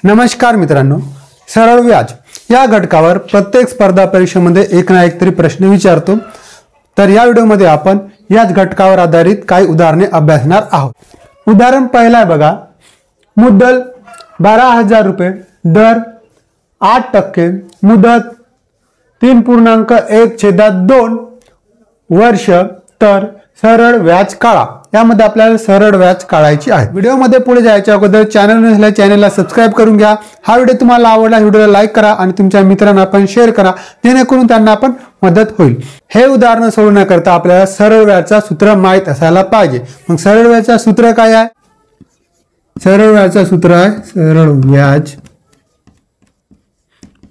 नमस्कार मित्रांनो, सरळ व्याज या घटकावर प्रत्येक स्पर्धा परीक्षेमध्ये एक ना एक तरी प्रश्न विचारतो। तर या व्हिडिओमध्ये आपण याच घटकावर आधारित काही उदाहरणे अभ्यासणार आहोत। उदाहरण पहिला आहे बघा, मुद्दल 12,000 रुपये, दर 8%, मुदत 3.1/2 वर्ष, तर सरळ व्याज काढा। यामध्ये आपल्याला सरळ व्याज काढायची आहे। व्हिडिओमध्ये पुढे जायच्या अगोदर चॅनल नसल्यास चॅनलला सबस्क्राइब करून घ्या। हा व्हिडिओ तुम्हाला आवडला व्हिडिओला लाईक करा आणि तुमच्या मित्रांना पण शेअर करा, जेणेकरून त्यांना पण मदत होईल। हे उदाहरण सोडवण्याकरता आपल्याला सरळ व्याजाचे सूत्र माहित असायला पाहिजे। मग सरळ व्याजाचे सूत्र काय आहे? सरळ व्याजाचे सूत्र आहे सरळ व्याज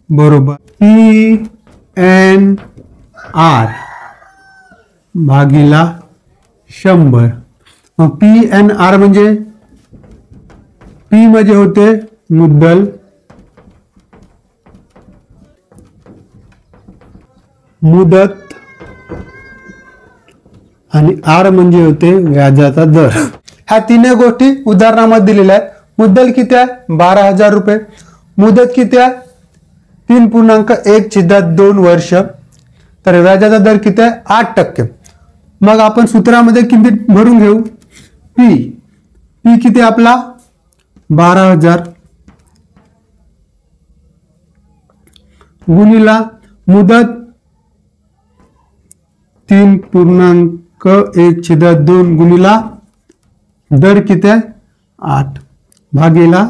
बरोबर PNR भागिला 100। मग PNR म्हणजे P म्हणजे होते मुद्दल, मुदत आणि R म्हणजे होते व्याजाचा दर। ह्या तीनही गोष्टी उदाहरणामध्ये दिलेल्या आहेत। मुद्दल किती आहे? 12,000 रुपये, मुदत किती आहे? 3.1/2 वर्ष, तर व्याजाचा दर किती आहे? 8%। मग आपण सूत्रामध्ये किंमत भरून घेऊ। P किती आपला 12,000 गुणिला मुदत 3.1/2 गुणिला दर किती आहे 8 भागिला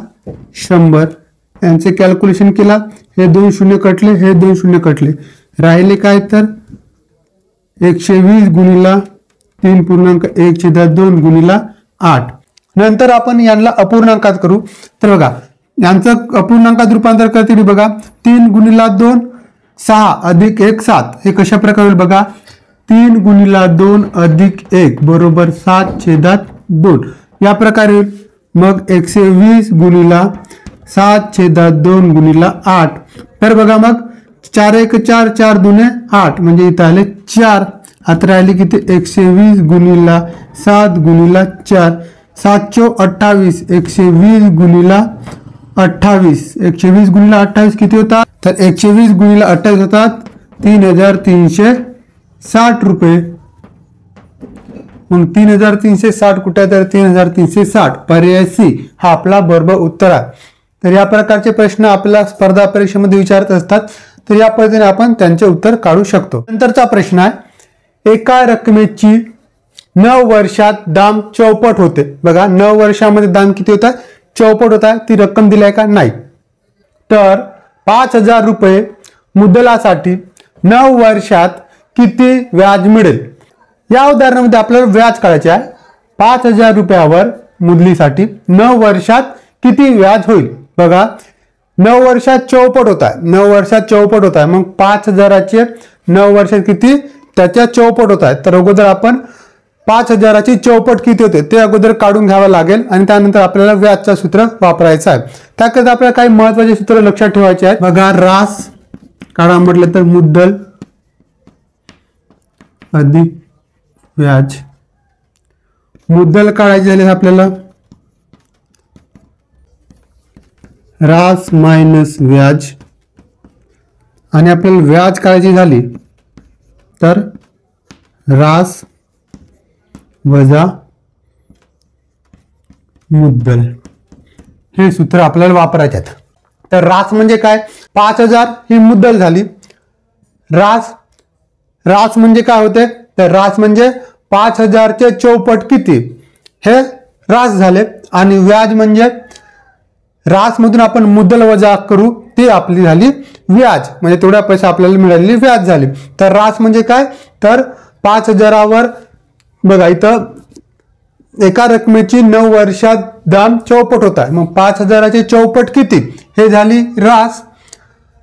100। यांचे कॅल्क्युलेशन केला, हे 2 शून्य कटले, हे 2 शून्य कटले, राहिले काय तर 120 गुणिला 3.1/2 गुणिला 8। नंतर आपण यांना अपूर्णांकात करू। तर बघा, यांचं अपूर्णांकात रूपांतर करते बघा, 3 गुणिला 2 6 अधिक 1 7। हे कशा प्रकारे होईल बघा, 3 गुणिला 2 अधिक 1 बरोबर 7/2 या प्रकारे होईल। मग 120 गुणिला 7/2 गुणिला 8। तर बघा, मग 4 1 4 4 2 8 म्हणजे इथं आले 4। आता राहिले किती 120 गुणिला 7 गुणिला 4, 7 चौ 28, 120 गुणिला 28, 120 गुणिला 28 किती होता? तर 120 गुणिला 28 होतात 3,360 रुपये। मग 3,360 कुठे? तर 3,360 पर्याय सी हा आपला बरोबर उत्तर आहे। तर या प्रकारचे प्रश्न आपल्याला स्पर्धा परीक्षेमध्ये विचारत असतात, तर या पद्धतीने आपण त्यांचे उत्तर काढू शकतो। नंतरचा प्रश्न आहे, एका रकमेची 9 वर्षात दाम चौपट होते। बघा, 9 वर्षामध्ये दाम किती होत आहे? चौपट होत आहे। ती रक्कम दिली आहे का? नाही। तर 5,000 रुपये मुद्दलासाठी 9 वर्षात किती व्याज मिळेल? या उदाहरणामध्ये आपल्याला व्याज काढायचे आहे। 5,000 रुपयावर मुदलीसाठी 9 वर्षात किती व्याज होईल? बघा, 9 वर्षात चौपट होत आहे, 9 वर्षात चौपट होत आहे। मग 5,000चे 9 वर्षात किती? त्याच्या चौपट होत आहे। तर अगोदर आपण 5,000ची चौपट किती होते ते अगोदर काढून घ्यावं लागेल आणि त्यानंतर आपल्याला व्याजचं सूत्र वापरायचं आहे। त्याकरता आपल्याला काही महत्त्वाचे सूत्र लक्षात ठेवायचे आहेत। बघा, रास काढा म्हटलं तर मुद्दल अधिक व्याज, मुद्दल काढायचे झाले आपल्याला रास मायनस व्याज, आणि आपल्याला व्याज काढायची झाली तर रास वजा मुद्दल, हे सूत्र आपल्याला वापरायचे आहेत। तर रास म्हणजे काय? 5,000 ही मुद्दल झाली। रास म्हणजे काय होते? तर रास म्हणजे 5,000चे चौपट किती, हे रास झाले। आणि व्याज म्हणजे रास मधून आपण मुद्दल वजा करू, ती आपली झाली व्याज, म्हणजे तेवढा पैसा आपल्याला मिळालेली व्याज झाली। तर रास म्हणजे काय? तर 5,000वर बघा, इथं एका रकमेची 9 वर्षात दाम चौपट होत आहे। मग 5,000ची चौपट किती, हे झाली रास।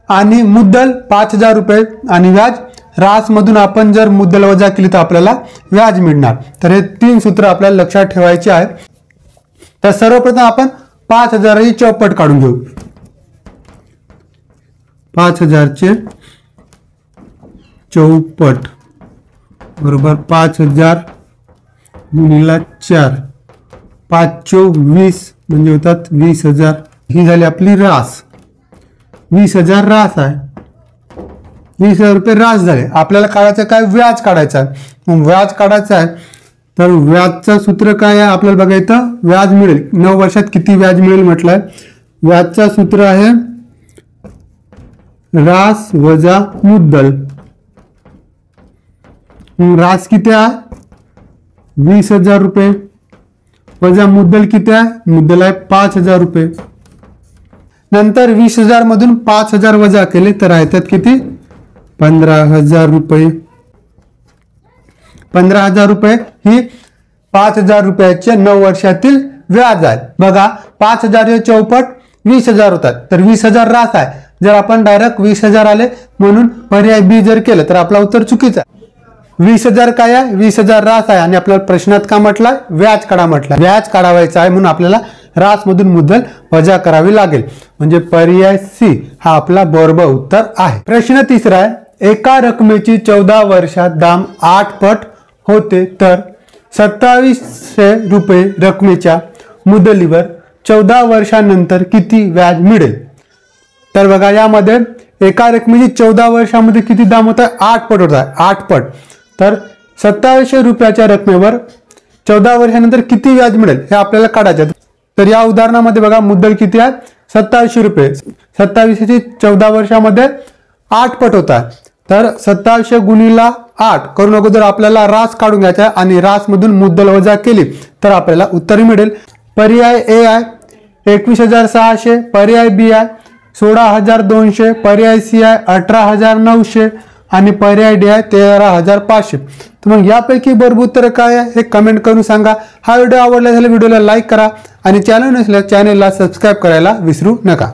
आणि मुद्दल 5,000 रुपये आणि व्याज, रास मधून आपण जर मुद्दल वजा केली तर आपल्याला व्याज मिळणार। तर हे 3 सूत्र आपल्याला लक्षात ठेवायचे आहे। तर सर्वप्रथम आपण 5,000ची चौपट काढून घेऊ। 5,000चे चौपट बरोबर 5,000 गुणिला 4, 5 चौ 20 म्हणजे होतात 20,000 ही झाली आपली रास. 20,000 रास आहे. 20,000 रुपये रास झाले. आपल्याला काढायचं काय, व्याज काढायचं आहे. मग व्याज काढायचं आहे तर व्याजचं सूत्र काय आहे आपल्याला बघायचं. व्याज मिळेल 9 वर्षात किती व्याज मिळेल म्हटलंय. व्याजचं सूत्र आहे रास वजा मुद्दल. रास किती आहे 20,000 रुपये वजा मुद्दल किती आहे, मुद्दल आहे 5,000 रुपये. नंतर 20,000 मधून 5,000 वजा केले तर राहतात किती 15,000 रुपये. 15,000 रुपये ही 5,000 रुपयाचे 9 वर्षातील व्याज आहे. बघा 5,000 चौपट 20,000 होतात. तर 20,000 रास आहे. जर आपण डायरेक्ट 20,000 आले म्हणून पर्याय बी जर केलं तर आपला उत्तर चुकीचा आहे. 20,000 काय आहे, 20,000 रास आहे आणि आपल्याला प्रश्नात का म्हटलं व्याज काढा म्हटलं. व्याज काढावायचं आहे म्हणून आपल्याला रास मधून मुद्दल वजा करावी लागेल. म्हणजे पर्याय सी हा आपला बरोबर उत्तर आहे. प्रश्न तिसरा आहे, एका रकमेची 14 वर्षात दाम 8 पट होते तर 2700 रुपये रकमेच्या मुदलीवर 14 वर्षानंतर किती व्याज मिळेल. तर बघा यामध्ये एका रकमेची 14 वर्षामध्ये किती दाम होत आहे 8 पट होत आहे. 8 पट तर 2700 रुपयाच्या रकमेवर 14 वर्षानंतर किती व्याज मिळेल हे आपल्याला काढायचे. तर या उदाहरणामध्ये बघा मुद्दल किती आहे 2700 रुपये. 2700 14 वर्षामध्ये 8 पट होत आहे. तर 2700 गुणिला 8 करून अगोदर आपल्याला रास काढून घ्यायचा आहे आणि रास मधून मुद्दल वजा केली तर आपल्याला उत्तर मिळेल. पर्याय ए आहे 21,600, पर्याय बी आहे 16,200, पर्याय सी आहे 18,900 आणि पर्याय डी आहे 13,500. तर मग यापैकी बरोबर उत्तर काय आहे हे कमेंट करून सांगा. हा व्हिडिओ आवडला असेल व्हिडिओला लाईक करा आणि चॅनल नसल्यास चॅनलला सबस्क्राईब करायला विसरू नका.